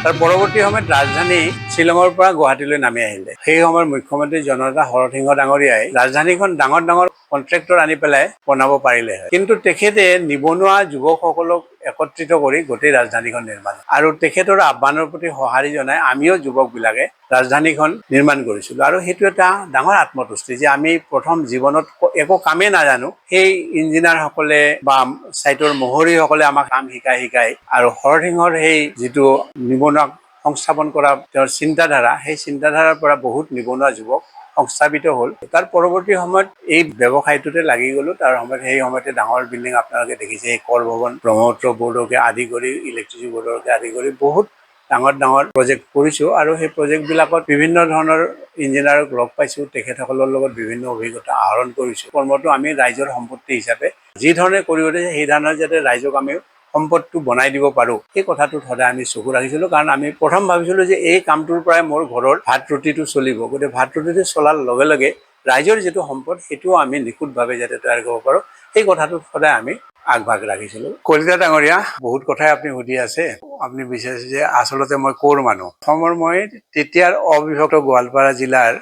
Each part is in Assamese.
তাৰ পৰৱৰ্তী সময়ত ৰাজধানী শ্বিলঙৰ পৰা গুৱাহাটীলৈ নামি আহিলে। সেই সময়ৰ মুখ্যমন্ত্ৰী জনতা হৰসিংহ ডাঙৰীয়াই ৰাজধানীখন ডাঙৰ ডাঙৰ কন্ট্ৰেক্টৰ আনি পেলাই বনাব পাৰিলে হয়, কিন্তু তেখেতে নিবনুৱা যুৱকসকলক একত্ৰিত কৰি গোটেই ৰাজধানীখন নিৰ্মাণ, আৰু তেখেতৰ আহ্বানৰ প্ৰতি সঁহাৰি জনাই আমিও যুৱকবিলাকে ৰাজধানীখন নিৰ্মাণ কৰিছিলোঁ। আৰু সেইটো এটা ডাঙৰ আত্মতুষ্টি যে আমি প্ৰথম জীৱনত একো কামেই নাজানো, সেই ইঞ্জিনিয়াৰসকলে বা ছাইটৰ মহৰীসকলে আমাক কাম শিকাই আৰু হৰসিংহৰ সেই যিটো নিবনুৱা সংস্থাপন কৰা তেওঁৰ চিন্তাধাৰা, সেই চিন্তাধাৰাৰ পৰা বহুত নিবনুৱা যুৱক সংস্থাপিত হ'ল। তাৰ পৰৱৰ্তী সময়ত এই ব্যৱসায়টোতে লাগি গ'লো। তাৰ সময়ত সেই সময়তে ডাঙৰ বিল্ডিং আপোনালোকে দেখিছে, এই কৰ ভৱন, ব্ৰহ্মপুত্ৰ বোৰ্ডকে আদি কৰি ইলেক্ট্ৰিচিটি বোৰ্ডকে আদি কৰি বহুত ডাঙৰ ডাঙৰ প্ৰজেক্ট কৰিছোঁ। আৰু সেই প্ৰজেক্টবিলাকত বিভিন্ন ধৰণৰ ইঞ্জিনিয়াৰক লগ পাইছোঁ, তেখেতসকলৰ লগত বিভিন্ন অভিজ্ঞতা আহৰণ কৰিছোঁ। কৰ্মটো আমি ৰাইজৰ সম্পত্তি হিচাপে যি ধৰণে কৰি উঠিছে সেই ধৰণে যাতে ৰাইজক আমি সম্পদটো বনাই দিব পাৰোঁ, সেই কথাটোত সদায় আমি চকু ৰাখিছিলোঁ। কাৰণ আমি প্ৰথম ভাবিছিলোঁ যে এই কামটোৰ পৰাই মোৰ ঘৰৰ ভাত ৰুটিটো চলিব, গতিকে ভাত ৰুটিটো চলাৰ লগে লগে ৰাইজৰ যিটো সম্পদ সেইটোও আমি নিখুঁতভাৱে যাতে তৈয়াৰ কৰিব পাৰোঁ, সেই কথাটোত সদায় আমি আগভাগ ৰাখিছিলোঁ। কলিতা ডাঙৰীয়া, বহুত কথাই আপুনি সুধি আছে। আপুনি বিচাৰিছে যে আচলতে মই ক'ৰ মানুহ। অসমৰ মই তেতিয়াৰ অবিভক্ত গোৱালপাৰা জিলাৰ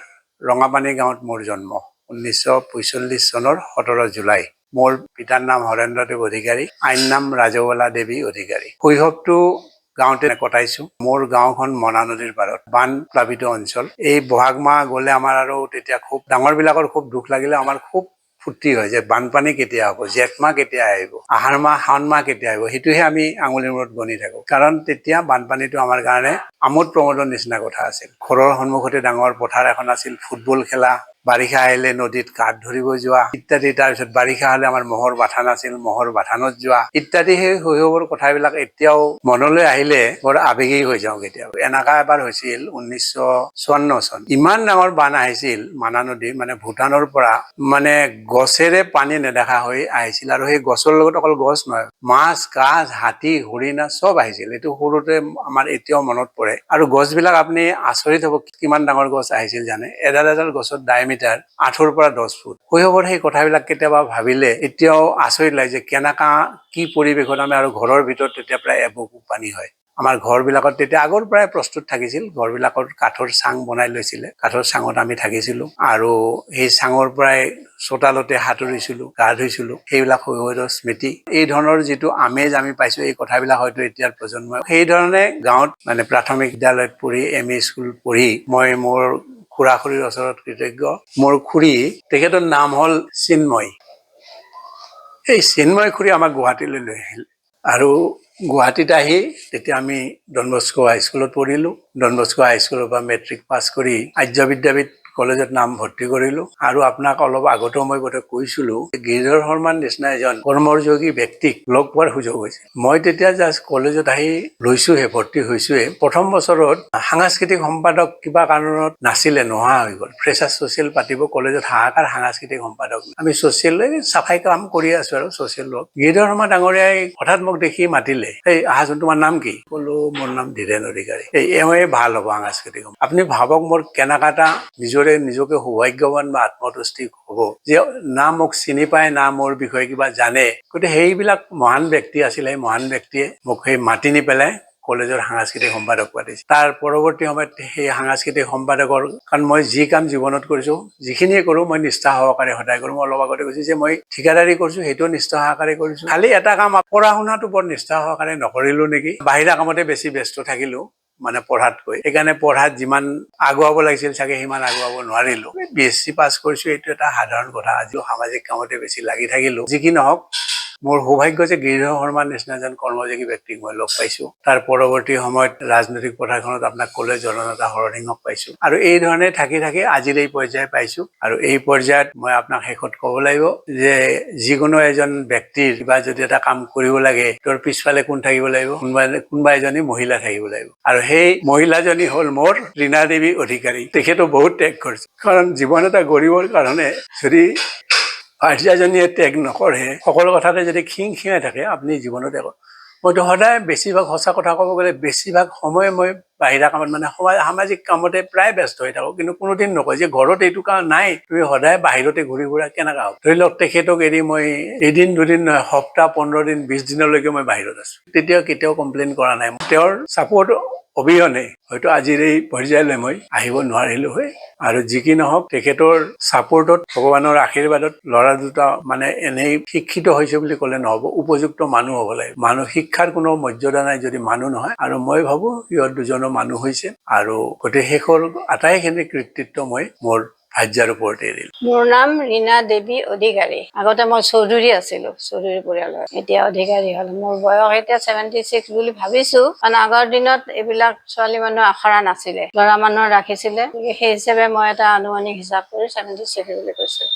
ৰঙাপানী গাঁৱত মোৰ জন্ম। 1945 চনৰ 17 জুলাই। মোৰ পিতাৰ নাম হৰেন্দ্ৰদেৱ অধিকাৰী, আইন নাম ৰাজবালা দেৱী অধিকাৰী। শৈশৱটো গাঁৱতে কটাইছোঁ। মোৰ গাঁওখন মনা নদীৰ পাৰত, বান প্লাবিত অঞ্চল। এই বহাগ মাহ গ'লে আমাৰ আৰু তেতিয়া খুব ডাঙৰবিলাকৰ খুব দুখ লাগিলে আমাৰ খুব ফূৰ্তি হয় যে বানপানী কেতিয়া হ'ব, জেঠ মাহ কেতিয়া আহিব, আহাৰ মাহ শাওণ মাহ কেতিয়া আহিব, সেইটোহে আমি আঙুলিৰ মূৰত গণি থাকোঁ। কাৰণ তেতিয়া বানপানীটো আমাৰ কাৰণে আমোদ প্ৰমোদৰ নিচিনা কথা আছিল। ঘৰৰ সন্মুখতে ডাঙৰ পথাৰ এখন আছিল, ফুটবল খেলা, বাৰিষা আহিলে নদীত কাঠ ধৰিব যোৱা ইত্যাদি। তাৰপিছত বাৰিষা হ'লে আমাৰ মহৰ বাথান আছিল, মহৰ বাথানত যোৱা ইত্যাদি। সেই শৈশৱৰ কথাবিলাক এতিয়াও মনলৈ আহিলে বৰ আৱেগিক হৈ যাওঁ কেতিয়াবা। এনেকা এবাৰ হৈছিল 1954 চন। ইমান ডাঙৰ বান আহিছিল মানা নদী, মানে ভূটানৰ পৰা মানে গছেৰে পানী নেদেখা হৈ আহিছিল। আৰু সেই গছৰ লগত অকল গছ নহয়, মাছ কাছ হাতী হৰিণা চব আহিছিল। এইটো সৰুতে আমাৰ এতিয়াও মনত পৰে। আৰু গছবিলাক আপুনি আচৰিত হ'ব, কিমান ডাঙৰ গছ আহিছিল জানে। এডাল এডাল গছৰ ডায়মিটাৰ 8 পৰা 10 ফুট। শৈশৱৰ সেই কথাবিলাক কেতিয়াবা ভাবিলে এতিয়াও আচৰিত লাগে যে কেনেকা কি পৰিৱেশত আমি, আৰু ঘৰৰ ভিতৰত তেতিয়া প্ৰায় এবুকু পানী হয়। আমাৰ ঘৰবিলাকত তেতিয়া আগৰ পৰাই প্ৰস্তুত থাকিছিল, ঘৰবিলাকত কাঠৰ চাং বনাই লৈছিলে, কাঠৰ চাঙত আমি থাকিছিলোঁ। আৰু সেই চাঙৰ পৰাই চোতালতে সাঁতুৰিছিলোঁ, গা ধুইছিলোঁ। সেইবিলাক শৈশৱৰ স্মৃতি। এই ধৰণৰ যিটো আমেজ আমি পাইছোঁ, এই কথাবিলাক হয়তো এতিয়াৰ প্ৰজন্মই সেই ধৰণে গাঁৱত মানে প্ৰাথমিক বিদ্যালয়ত পঢ়ি এম ই স্কুল পঢ়ি মই মোৰ খুৰা খুৰীৰ ওচৰত কৃতজ্ঞ। মোৰ খুৰী, তেখেতৰ নাম হ'ল চিন্ময়। এই চিন্ময় খুৰী আমাক গুৱাহাটীলৈ লৈ আহিল। আৰু গুৱাহাটীত আহি তেতিয়া আমি ডন বস্কো হাইস্কুলত পঢ়িলোঁ। ডন বস্কো হাইস্কুলৰ পৰা মেট্ৰিক পাছ কৰি আৰ্য বিদ্যাপীঠ কলেজত নাম ভৰ্তি কৰিলোঁ। আৰু আপোনাক অলপ আগতেও মই বোধহয় কৈছিলোঁ, গিৰিধৰ শৰ্মাৰ নিচিনা এজন কৰ্মযোগী ব্যক্তিক লগ পোৱাৰ সুযোগ হৈছিল। মই তেতিয়া জাষ্ট কলেজত আহি লৈছোঁহে, ভৰ্তি হৈছোঁহে। প্ৰথম বছৰত সাংস্কৃতিক সম্পাদক কিবা কাৰণত নাছিলে, নোহোৱা হৈ গ'ল। ফ্ৰেচাৰ্ছ ছ'চিয়েল পাতিব কলেজত, হাহাকাৰ সাংস্কৃতিক সম্পাদক। আমি ছ'চিয়েল চাফাই কাম কৰি আছোঁ আৰু ছ'চিয়েল ৱৰ্ক। গিৰিধৰ শৰ্মা ডাঙৰীয়াই হঠাৎ মোক দেখি মাতিলে, এই আহাচোন, তোমাৰ নাম কি? ক'লো মোৰ নাম ধীৰেন অধিকাৰী। এওঁৱে ভাল হ'ব সাংস্কৃতিক। আপুনি ভাবক মোৰ কেনেকা এটা নিজকে সৌভাগ্যৱান বা আত্মতুষ্টি হ'ব যে না মোক চিনি পায়, না মোৰ বিষয়ে কিবা জানে। গতিকে সেইবিলাক মহান ব্যক্তি আছিলে। সেই মহান ব্যক্তিয়ে মোক সেই মাতি নি পেলাই কলেজৰ সাংস্কৃতিক সম্পাদক পাতিছে। তাৰ পৰৱৰ্তী সময়ত সেই সাংস্কৃতিক সম্পাদকৰ, কাৰণ মই যি কাম জীৱনত কৰিছোঁ, যিখিনিয়ে কৰোঁ মই নিষ্ঠা সহকাৰে সদায় কৰোঁ। মই অলপ আগতে কৈছোঁ যে মই ঠিকাদাৰী কৰিছোঁ, সেইটোও নিষ্ঠা সহকাৰে কৰিছোঁ। খালি এটা কাম, পঢ়া শুনাটো বৰ নিষ্ঠা সহকাৰে নকৰিলোঁ নেকি, বাহিৰা কামতে বেছি ব্যস্ত থাকিলোঁ মানে পঢ়াতকৈ। সেইকাৰণে পঢ়াত যিমান আগুৱাব লাগিছিল চাগে সিমান আগুৱাব নোৱাৰিলোঁ। BSc পাছ কৰিছোঁ, এইটো এটা সাধাৰণ কথা। আজিও সামাজিক কামতে বেছি লাগি থাকিলোঁ। যি কি নহওক, মোৰ সৌভাগ্য যে গিৰিধৰ শৰ্মাৰ নিচিনা এজন কৰ্মযোগী ব্যক্তিক মই লগ পাইছোঁ। তাৰ পৰৱৰ্তী সময়ত ৰাজনৈতিক পথাৰখনত আপোনাক ক'লে জননেতা হৰসিংহক পাইছোঁ। আৰু এই ধৰণে থাকি আজিৰ এই পৰ্যায় পাইছোঁ। আৰু এই পৰ্যায়ত মই আপোনাক শেষত ক'ব লাগিব যে যিকোনো এজন ব্যক্তিৰ কিবা যদি এটা কাম কৰিব লাগে, তোৰ পিছফালে কোন থাকিব লাগিব? কোনোবা এজনী মহিলা থাকিব লাগিব। আৰু সেই মহিলাজনী হ'ল মোৰ ৰীণা দেৱী অধিকাৰী। তেখেতো বহুত ত্যাগ কৰিছে। কাৰণ জীৱন এটা গঢ়িবৰ কাৰণে যদি ভাৰ্যাজনীয়ে ত্যাগ নকৰে, সকলো কথাতে যদি খিংখিঙাই থাকে, আপুনি জীৱনত মইতো সদায় বেছিভাগ, সঁচা কথা ক'ব গ'লে বেছিভাগ সময় মই বাহিৰা কামত মানে সামাজিক কামতে প্ৰায় ব্যস্ত হৈ থাকোঁ। কিন্তু কোনোদিন নকয় যে ঘৰত এইটো কাম নাই, তুমি সদায় বাহিৰতে ঘূৰি ফুৰা, কেনেকা হ'ব? ধৰি লওক তেখেতক এৰি মই এদিন দুদিন নহয়, সপ্তাহ 15 দিন 20 দিনলৈকে মই বাহিৰত আছোঁ, তেতিয়া কেতিয়াও কমপ্লেইন কৰা নাই। তেওঁৰ ছাপোৰ্ট অবিহনে হয়তো আজিৰ এই পৰ্যায়লৈ মই আহিব নোৱাৰিলো হয়। আৰু যি কি নহওক তেখেতৰ ছাপোৰ্টত ভগৱানৰ আশীৰ্বাদত ল'ৰা দুটা মানে এনেই শিক্ষিত হৈছে বুলি ক'লে নহ'ব, উপযুক্ত মানুহ হ'ব লাগে। মানুহ শিক্ষাৰ কোনো মৰ্যাদা নাই যদি মানুহ নহয়, আৰু মই ভাবো সিহঁত দুজনৰ মানুহ হৈছে, আৰু গোটেই শেষৰ আটাইখিনি কৃতিত্ব মই মোৰ ভাৰ্যাৰ ওপৰতে এৰিলো। মোৰ নাম ৰীণা দেৱী অধিকাৰী। আগতে মই চৌধুৰী আছিলো, চৌধুৰী পৰিয়ালৰ, এতিয়া অধিকাৰী হ'ল। মোৰ বয়স এতিয়া 76 বুলি ভাবিছো, কাৰণ আগৰ দিনত এইবিলাক ছোৱালী মানুহ আখৰা নাছিলে, ল'ৰা মানুহ ৰাখিছিলে। সেই হিচাপে মই এটা আনুমানিক হিচাপ কৰি 76 বুলি কৈছো।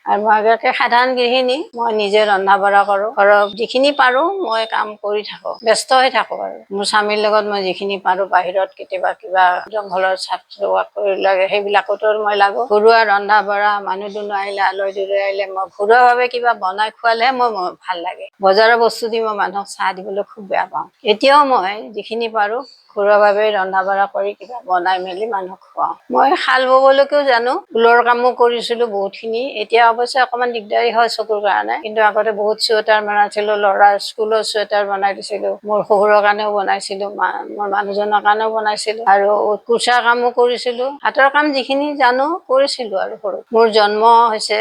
আৰু মই আগতে সাধাৰণ গৃহিণী, মই নিজে ৰন্ধা বঢ়া কৰো, ঘৰৰ যিখিনি পাৰো মই কাম কৰি থাকো, ব্যস্ত হৈ থাকো। আৰু মোৰ স্বামীৰ লগত মই যিখিনি পাৰো, বাহিৰত কেতিয়াবা কিবা জংঘলৰ চাফ চফা কৰি লাগে সেইবিলাকতো মই লাগো। ঘৰুৱা ৰন্ধা বঢ়া, মানুহ দুনুহ আহিলে, আলহী দুলহী আহিলে মই ঘৰুৱাভাৱে কিবা বনাই খোৱালেহে মোৰ ভাল লাগে। বজাৰৰ বস্তু দি মই মানুহক চাহ দিবলৈ খুব বেয়া পাওঁ। এতিয়াও মই যিখিনি পাৰো ঘৰুৱাভাৱে ৰন্ধা বঢ়া কৰি কিবা বনাই মেলি মানুহক খুৱাওঁ। মই শাল ববলৈকেও জানো, ঊলৰ কামো কৰিছিলো বহুতখিনি। এতিয়া অৱশ্যে অকণমান দিগদাৰী হয় চকুৰ কাৰণে, কিন্তু আগতে বহুত চুৱেটাৰ বনাইছিলো, ল'ৰাৰ স্কুলৰ চুৱেটাৰ বনাই দিছিলো, মোৰ শহুৰৰ কাৰণেও বনাইছিলো, মোৰ মানুহজনৰ কাৰণেও বনাইছিলো, আৰু কুৰ্চাৰ কামো কৰিছিলো। হাতৰ কাম যিখিনি জানো কৰিছিলো। আৰু সৰু মোৰ জন্ম হৈছে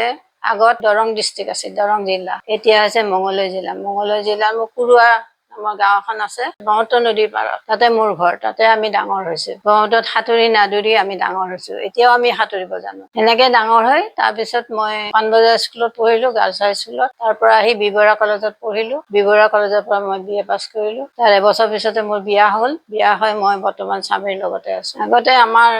আগত দৰং ডিষ্ট্ৰিক্ট আছিল, দৰং জিলা, এতিয়া হৈছে মঙলদৈ জিলা। মঙলদৈ জিলাৰ মোৰ কুৰুৱা আমাৰ গাঁও এখন আছে, ব্ৰহ্মপুত্ৰ নদীৰ পাৰত, তাতে মোৰ ঘৰ, তাতে আমি ডাঙৰ হৈছো। ব্ৰহ্মপুত্ৰত সাঁতুৰি নাদুৰি আমি ডাঙৰ হৈছো, এতিয়াও আমি সাঁতুৰিব জানো। সেনেকে ডাঙৰ হৈ তাৰপিছত মই পাণবজাৰ স্কুলত পঢ়িলো, গাৰ্লছ হাই স্কুলত। তাৰ পৰা আহি বি বৰুৱা কলেজত পঢ়িলো, বি বৰুৱা কলেজৰ পৰা মই BA পাছ কৰিলো। তাৰ এবছৰ পিছতে মোৰ বিয়া হ'ল। বিয়া হৈ মই বৰ্তমান স্বামীৰ লগতে আছো। আগতে আমাৰ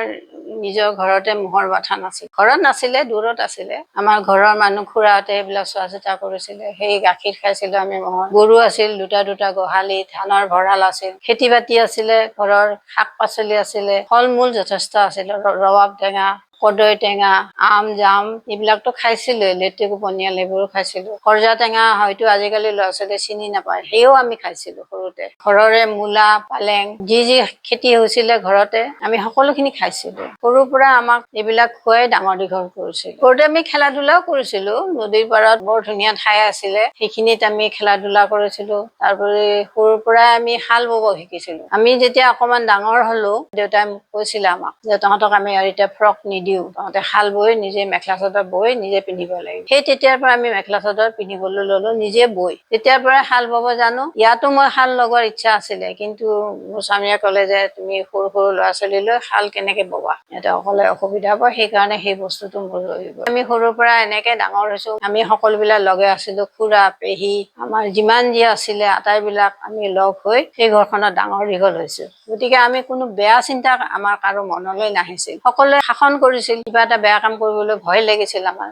নিজৰ ঘৰতে মোহৰ বাথা নাছিল, ঘৰত নাছিলে, দূৰত আছিলে। আমাৰ ঘৰৰ মানুহ খুৰাহঁতে এইবিলাক চোৱা চিতা কৰিছিলে, সেই গাখীৰ খাইছিলো আমি মহৰ। গৰু আছিল দুটা দুটা, গোহালি, ধানৰ ভঁৰাল আছিল, খেতি বাতি আছিলে, ঘৰৰ শাক পাচলি আছিলে, ফল মূল যথেষ্ট আছিলে, ৰবাব টেঙা, কদৈ টেঙা, আম জাম এইবিলাকতো খাইছিলো, লেটেকু পনিয়াল এইবোৰো খাইছিলো। কৰজা টেঙা হয়তো আজিকালি ল'ৰা ছোৱালীয়ে চিনি নাপায়, সেয়াও আমি খাইছিলো সৰুতে। ঘৰৰে মূলা, পালেং, যি যি খেতি হৈছিলে ঘৰতে আমি সকলোখিনি খাইছিলো। সৰুৰ পৰা আমাক এইবিলাক খুৱাই ডাঙৰ দীঘল কৰিছিল। সৰুতে আমি খেলা ধূলাও কৰিছিলো, নদীৰ পাৰত বৰ ধুনীয়া ঠাই আছিলে, সেইখিনিত আমি খেলা ধূলা কৰিছিলো। তাৰোপৰি সৰুৰ পৰাই আমি শাল বব শিকিছিলো। আমি যেতিয়া অকমান ডাঙৰ হলো, দেউতাই কৈছিলে আমাক যে তহঁতক আমি আৰু এতিয়া ফ্ৰক নিদিও, তহঁতে শাল বৈ নিজে মেখেলা চাদৰ বৈ নিজে পিন্ধিব লাগিব। সেই তেতিয়াৰ পৰা আমি মেখেলা চাদৰ পিন্ধিবলৈ ললো নিজে বৈ। তেতিয়াৰ পৰাই শাল বব জানো। ইয়াতো মই শাল লগোৱাৰ ইচ্ছা আছিলে, কিন্তু মোৰ স্বামীয়ে ক'লে যে তুমি সৰু সৰু ল'ৰা ছোৱালী লৈ শাল কেনেকে ববা, ইয়াতে অকলে অসুবিধা হ'ব, সেইকাৰণে সেই বস্তুটো মোৰ ৰৈ গ'ল। আমি সৰুৰ পৰা এনেকে ডাঙৰ হৈছো, আমি সকলোবিলাক লগে আছিলো, খুৰা পেহী আমাৰ যিমান যি আছিলে আটাইবিলাক আমি লগ হৈ সেই ঘৰখনত ডাঙৰ দীঘল হৈছো। গতিকে আমি কোনো বেয়া চিন্তা আমাৰ কাৰো মনলৈ নাহিছিল। সকলোৱে শাসন কৰিছিল, কিবা এটা বেয়া কাম কৰিবলৈ ভয় লাগিছিল আমাৰ,